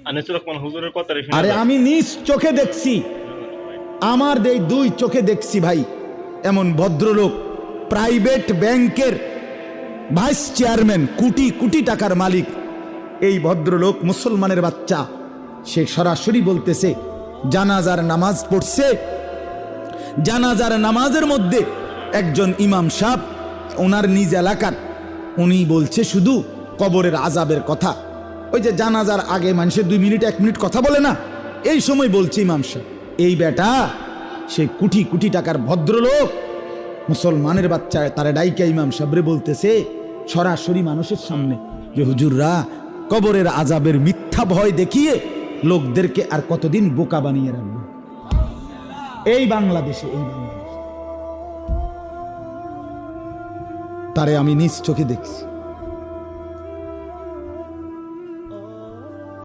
আনিসুর রহমান হুজুরের কথা রেখে আরে আমি নিজ চোখে দেখছি, আমার এই দুই চোখে দেখছি ভাই। এমন ভদ্রলোক, প্রাইভেট ব্যাংকের ভাইস চেয়ারম্যান, কোটি কোটি টাকার মালিক, এই ভদ্রলোক মুসলমানের বাচ্চা, সে সরাসরি বলতেছে জানাজার নামাজ পড়ছে, জানাজার নামাজের মধ্যে একজন ইমাম সাহেব ওনার নিজ এলাকার, উনি বলছে শুধু কবরের আযাবের কথা। ওই যে জানাজার আগে মানুষের 2 মিনিট 1 মিনিট কথা বলে না, এই সময় বলছে ইমাম সাহেব। এই বেটা সে কোটি কোটি টাকার ভদ্রলোক মুসলমানের বাচ্চা, তারা ডাইকা ইমাম সাহেবরে বলতেছে সরাসরি মানুষের সামনে যে হুজুররা কবরের আযাবের মিথ্যা ভয় দেখিয়ে লোকদেরকে আর কতদিন বোকা বানিয়ে রাখবে। এই বাংলাদেশে, এই বাংলাদেশে তারে আমি নিজ চোখে দেখছি।